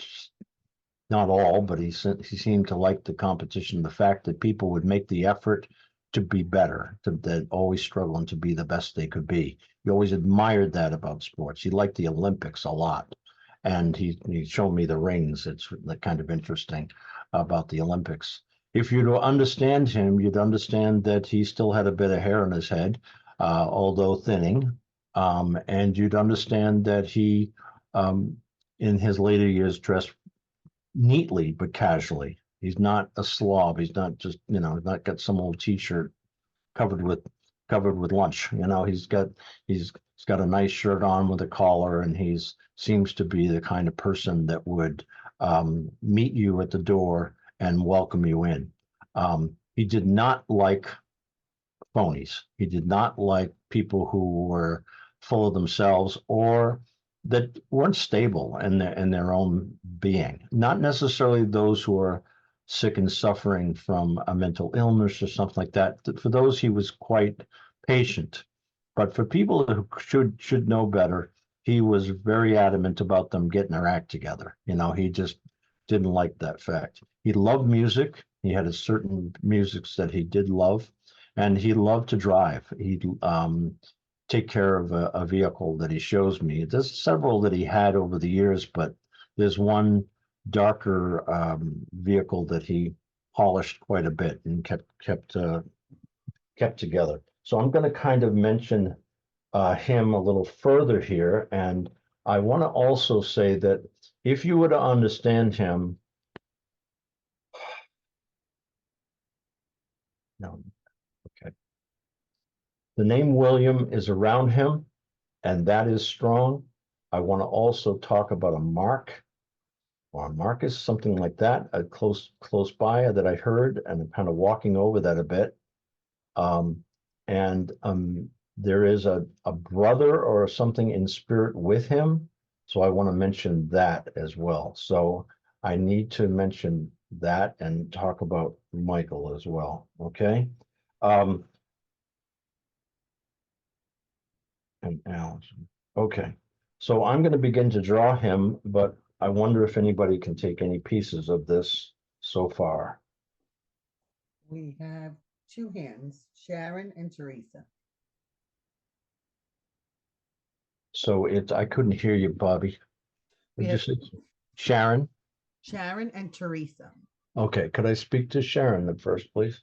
S2: Not all, but he seemed to like the competition, the fact that people would make the effort to be better, that always struggling to be the best they could be. He always admired that about sports. He liked the Olympics a lot. And he showed me the rings. It's kind of interesting about the Olympics. If you to understand him, you'd understand that he still had a bit of hair on his head, although thinning. And you'd understand that he, in his later years, dressed neatly but casually. He's not a slob. He's not just, he's not got some old t-shirt covered with covered with lunch. He's got a nice shirt on with a collar, and seems to be the kind of person that would meet you at the door and welcome you in. He did not like phonies. He did not like people who were full of themselves or that weren't stable in their own being. Not necessarily those who are sick and suffering from a mental illness or something like that. For those, he was quite patient. But for people who should know better, he was very adamant about them getting their act together. He just didn't like that fact. He loved music. He had a certain musics that he did love, and he loved to drive. He'd take care of a vehicle that he shows me. There's several that he had over the years, but there's one darker vehicle that he polished quite a bit and kept together. So I'm going to kind of mention him a little further here, and I want to also say that if you were to understand him, no, okay, the name William is around him, and that is strong. I want to also talk about a Mark or a Marcus, something like that, close by that I heard, and I'm kind of walking over that a bit. And there is a brother or something in spirit with him. So I want to mention that as well. So I need to mention that and talk about Michael as well. Okay. And Allison. Okay. So I'm going to begin to draw him, but I wonder if anybody can take any pieces of this so far.
S1: We have two hands, Sharon and Teresa.
S2: So I couldn't hear you, Bobby.
S1: We
S2: Did you
S1: have
S2: say Sharon?
S1: Sharon and Teresa.
S2: Okay, could I speak to Sharon then first, please?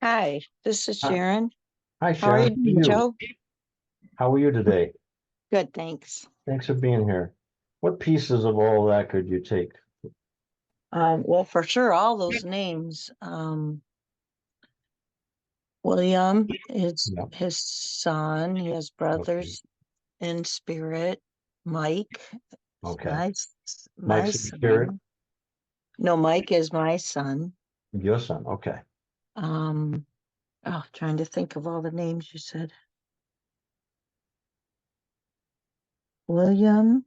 S5: Hi, this is
S2: Hi.
S5: Sharon.
S2: Hi,
S5: How are
S2: Sharon.
S5: you doing, Joe?
S2: How are you today?
S5: Good, thanks.
S2: Thanks for being here. What pieces of all that could you take?
S5: Well, for sure, all those names. William is
S2: Yeah.
S5: his son. He has brothers in spirit. Mike,
S2: Okay.
S5: my
S2: Mike's in spirit?
S5: son. No, Mike is my son.
S2: Your son, okay.
S5: Trying to think of all the names you said. William.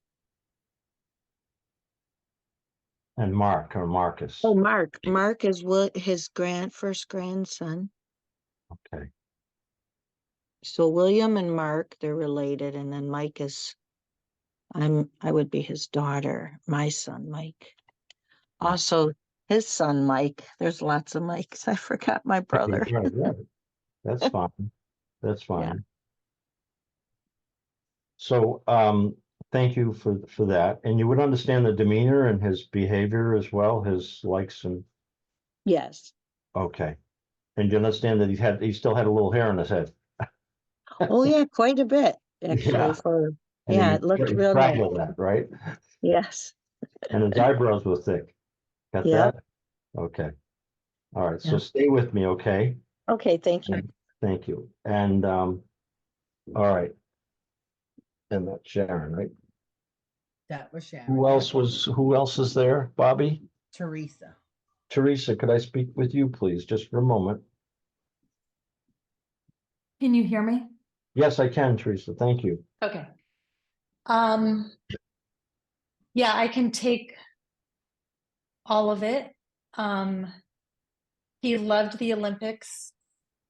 S2: And Mark or Marcus.
S5: Oh, Mark. Mark is his first grandson.
S2: Okay.
S5: So William and Mark, they're related, and then Mike is, I would be his daughter, my son, Mike. Also, his son, Mike. There's lots of Mikes. I forgot my brother.
S2: Right, yeah. That's fine. That's fine.
S5: Yeah.
S2: So, thank you for that. And you would understand the demeanor and his behavior as well, his likes and,
S5: Yes.
S2: okay. And you understand that he still had a little hair on his head.
S5: Oh, yeah, quite a bit, actually,
S2: Yeah.
S5: it looked
S2: he
S5: real nice.
S2: fragile that, right?
S5: Yes.
S2: And his eyebrows were thick. Got
S5: Yep.
S2: that? Okay. All right. So
S5: Yep.
S2: stay with me, okay?
S5: Okay, thank you.
S2: And thank you. And all right. And that's Sharon, right?
S1: That was Sharon.
S2: Who else is there? Bobby?
S1: Teresa.
S2: Teresa, could I speak with you, please, just for a moment?
S6: Can you hear me?
S2: Yes, I can, Teresa. Thank you.
S6: Okay. Yeah, I can take all of it. He loved the Olympics.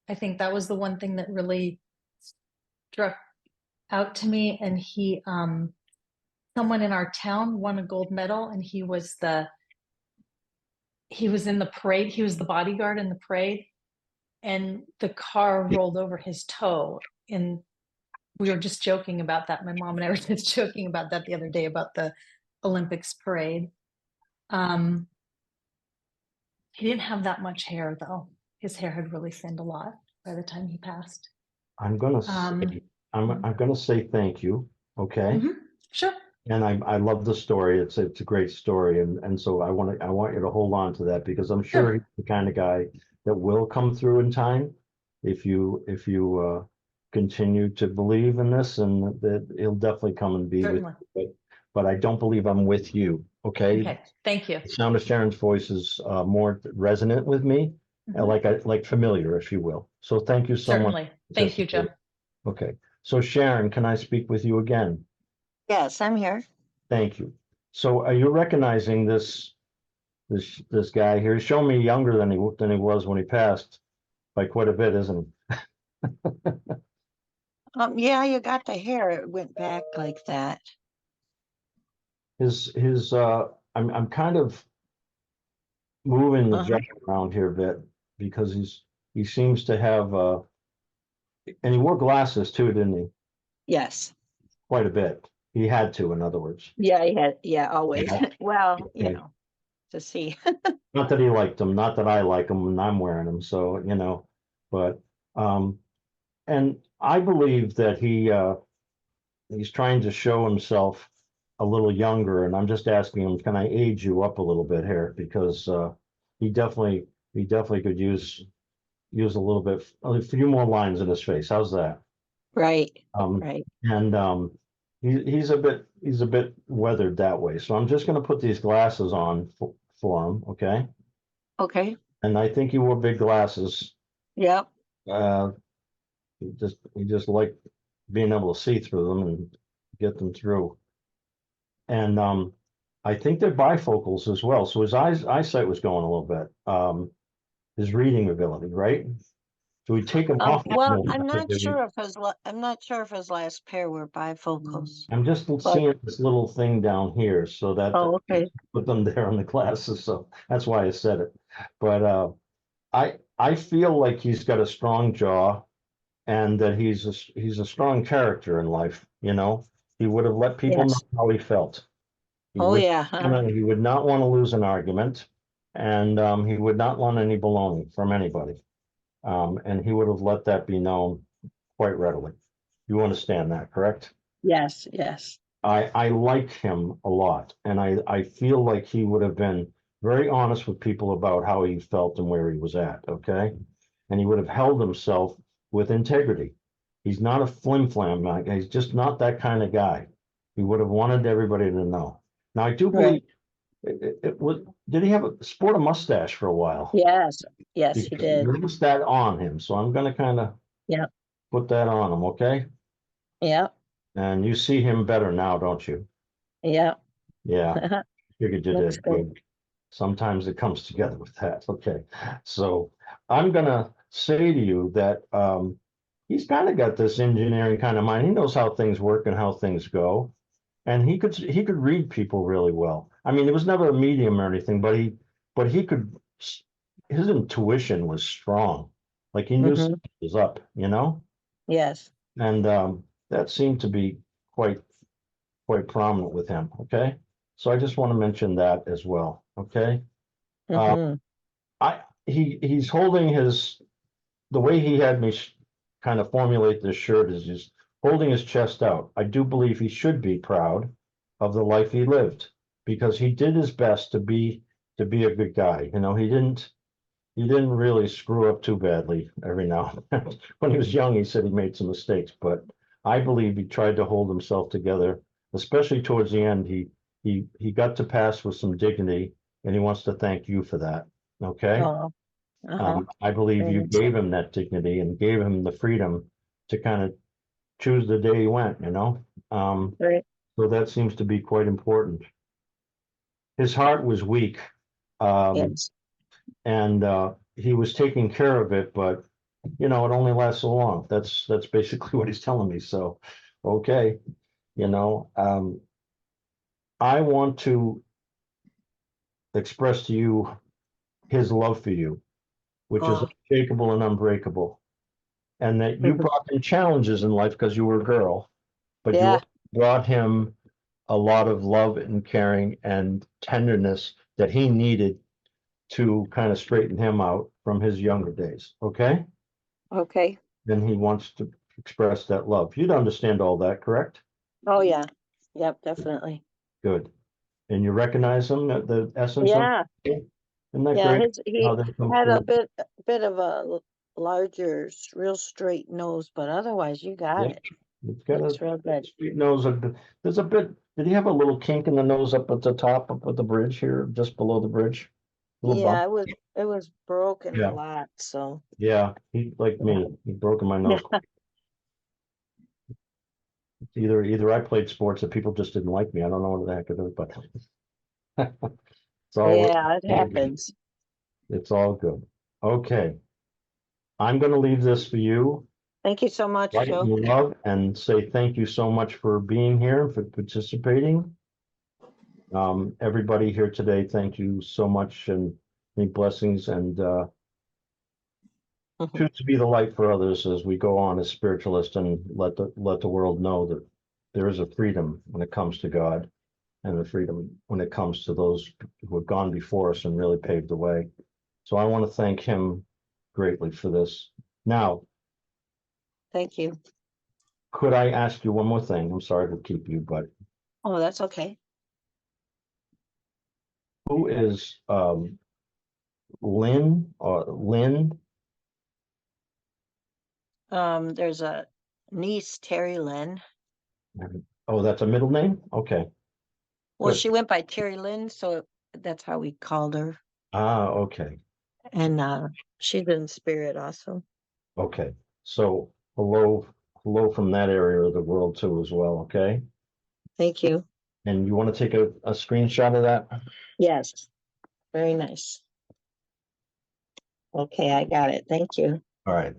S6: I think that was the one thing that really struck out to me. And someone in our town won a gold medal, and he was in the parade. He was the bodyguard in the parade, and the car rolled over his toe. And we were just joking about that. My mom and I were just joking about that the other day about the Olympics parade. He didn't have that much hair, though. His hair had really thinned a lot by the time he passed.
S2: I'm gonna say thank you. Okay.
S6: Sure.
S2: And I love the story. It's a great story. And so I want you to hold on to that because I'm sure
S6: Sure.
S2: he's the kind of guy that will come through in time if you continue to believe in this, and that he'll definitely come and be with
S6: Certainly.
S2: you. But I don't believe I'm with you. Okay.
S6: Okay, thank you.
S2: The sound of Sharon's voice is more resonant with me,
S6: Mhm.
S2: like familiar, if you will. So thank you so much.
S6: Certainly. Thank you, Joe.
S2: Okay. So Sharon, can I speak with you again?
S5: Yes, I'm here.
S2: Thank you. So are you recognizing this guy here? He's shown me younger than he was when he passed by quite a bit, isn't he?
S5: Yeah, you got the hair. It went back like that.
S2: His I'm kind of moving the
S5: Uh-huh.
S2: jaw around here a bit because he seems to have and he wore glasses too, didn't he?
S5: Yes.
S2: Quite a bit. He had to, in other words.
S5: Yeah, he had, yeah, always.
S2: Yeah.
S5: Well, you
S2: Okay.
S5: know, to see.
S2: Not that he liked them, not that I like them and I'm wearing them, so but and I believe that he's trying to show himself a little younger, and I'm just asking him, can I age you up a little bit here? Because he definitely he definitely could use a little bit, a few more lines in his face. How's that?
S5: Right,
S2: Um,
S5: right.
S2: and he's a bit weathered that way. So I'm just going to put these glasses on for him, okay?
S5: Okay.
S2: And I think he wore big glasses.
S5: Yep.
S2: Uh, he just liked being able to see through them and get them through. And I think they're bifocals as well. So his eyesight was going a little bit. His reading ability, right? So we take them off.
S5: Well, I'm not sure if I'm not sure if his last pair were bifocals.
S2: I'm just
S5: But
S2: seeing this little thing down here, so that
S5: oh, okay.
S2: put them there on the glasses. So that's why I said it. But I feel like he's got a strong jaw, and that he's a strong character in life. He would have let people know
S5: Yes.
S2: how he felt. He
S5: Oh
S2: would
S5: yeah. Huh?
S2: he would not want to lose an argument, and he would not want any baloney from anybody. And he would have let that be known quite readily. You understand that, correct?
S5: Yes, yes.
S2: I like him a lot, and I feel like he would have been very honest with people about how he felt and where he was at, okay? And he would have held himself with integrity. He's not a flim flam guy. He's just not that kind of guy. He would have wanted everybody to know. Now, I do
S5: Right.
S2: believe it was. Did he have sport a mustache for a while?
S5: Yes. Yes, he
S2: Because he
S5: did.
S2: noticed that on him, so I'm going to kind of
S5: Yep.
S2: put that on him, okay?
S5: Yep.
S2: And you see him better now, don't you?
S5: Yep.
S2: Yeah, figured you
S5: Looks
S2: did.
S5: good.
S2: Good. Sometimes it comes together with that. Okay. So I'm gonna say to you that he's kind of got this engineering kind of mind. He knows how things work and how things go. And he could read people really well. I mean, it was never a medium or anything, but he could his intuition was strong. Like he knew
S5: Hmm.
S2: something was up.
S5: Yes.
S2: And that seemed to be quite prominent with him. Okay. So I just want to mention that as well. Okay. Uh,
S5: Hmm.
S2: he's holding the way he had me kind of formulate this shirt is he's holding his chest out. I do believe he should be proud of the life he lived because he did his best to be a good guy. He didn't really screw up too badly every now and then. When he was young, he said he made some mistakes, but I believe he tried to hold himself together, especially towards the end. He got to pass with some dignity, and he wants to thank you for that. Okay.
S5: Oh. Uh-huh.
S2: I believe
S5: Very
S2: you
S5: nice.
S2: gave him that dignity and gave him the freedom to kind of choose the day he went.
S5: Right.
S2: So that seems to be quite important. His heart was weak. Um,
S5: Yes.
S2: and he was taking care of it, but it only lasts so long. That's basically what he's telling me. So, okay, I want to express to you his love for you, which is
S5: Oh.
S2: unshakable and unbreakable, and that you
S5: Mhm.
S2: brought him challenges in life because you were a girl, but you
S5: Yeah.
S2: also brought him a lot of love and caring and tenderness that he needed to kind of straighten him out from his younger days. Okay.
S5: Okay.
S2: Then he wants to express that love. You'd understand all that, correct?
S5: Oh yeah. Yep, definitely.
S2: Good. And you recognize them, the essence of?
S5: Yeah,
S2: Isn't that
S5: yeah,
S2: great?
S5: he
S2: How they come
S5: had a
S2: through?
S5: bit of a larger, real straight nose, but otherwise you got
S2: Yeah.
S5: it.
S2: It's got
S5: Looks
S2: a
S5: real good.
S2: sweet nose. There's a bit, did he have a little kink in the nose up at the top, up at the bridge here, just below the bridge? Little
S5: Yeah,
S2: bump?
S5: it was broken a
S2: Yeah.
S5: lot, so
S2: Yeah, he, like me, he broken my nose. Either I played sports or people just didn't like me. I don't know what the heck it is, but it's all,
S5: yeah, it happens.
S2: it's all good. Okay. I'm gonna leave this for you.
S5: Thank you so much,
S2: Light
S5: Joe.
S2: and love, and say thank you so much for being here, for participating. Everybody here today, thank you so much and many blessings, and choose to be the light for others as we go on as spiritualists, and let the world know that there is a freedom when it comes to God, and a freedom when it comes to those who have gone before us and really paved the way. So I want to thank him greatly for this. Now,
S5: Thank you.
S2: could I ask you one more thing? I'm sorry to keep you, but
S5: Oh, that's okay.
S2: who is Lynn or Lynn?
S5: There's a niece, Terry Lynn.
S2: Oh, that's a middle name? Okay.
S5: Well,
S2: Good.
S5: she went by Terry Lynn, so that's how we called her.
S2: Ah, okay.
S5: And she's in spirit also.
S2: Okay. So hello from that area of the world too as well, okay?
S5: Thank you.
S2: And you want to take a screenshot of that?
S5: Yes, very nice. Okay, I got it. Thank you.
S2: All right.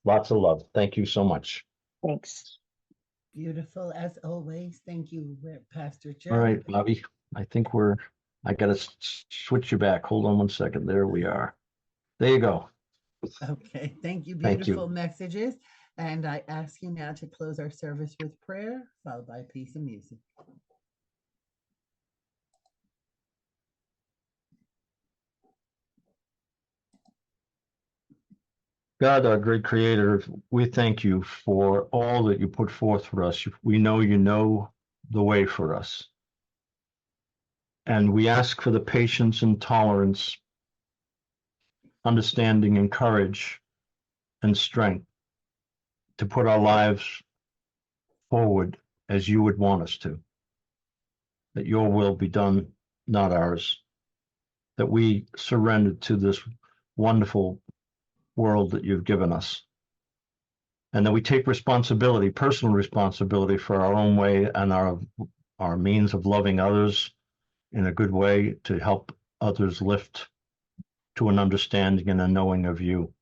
S2: Lots of love. Thank you so much.
S5: Thanks.
S1: Beautiful as always. Thank you, Pastor Joe.
S2: All right, Bobby. I think I gotta switch you back. Hold on one second. There we are. There you go.
S1: Okay, thank you.
S2: Thank you.
S1: Beautiful messages. And I ask you now to close our service with prayer, followed by peace and music.
S2: God, our great creator, we thank you for all that you put forth for us. We know you know the way for us. And we ask for the patience and tolerance, understanding and courage and strength to put our lives forward as you would want us to. That your will be done, not ours. That we surrender to this wonderful world that you've given us. And that we take responsibility, personal responsibility for our own way and our means of loving others in a good way to help others lift to an understanding and a knowing of you.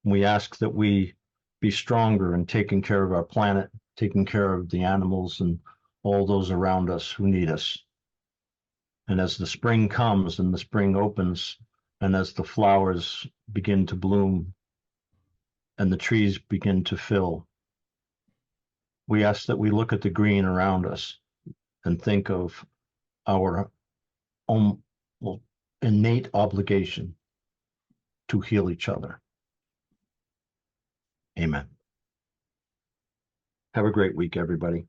S2: We ask that we be stronger in taking care of our planet, taking care of the animals and all those around us who need us. And as the spring comes and the spring opens, and as the flowers begin to bloom and the trees begin to fill, we ask that we look at the green around us and think of our own innate obligation to heal each other. Amen. Have a great week, everybody.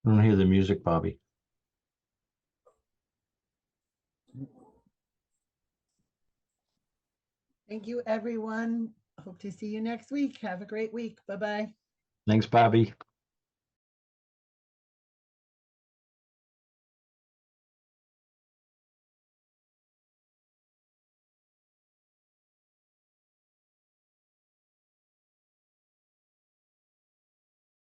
S2: I don't hear the music, Bobby.
S1: Thank you, everyone. Hope to see you next week. Have a great week. Bye-bye.
S2: Thanks, Bobby.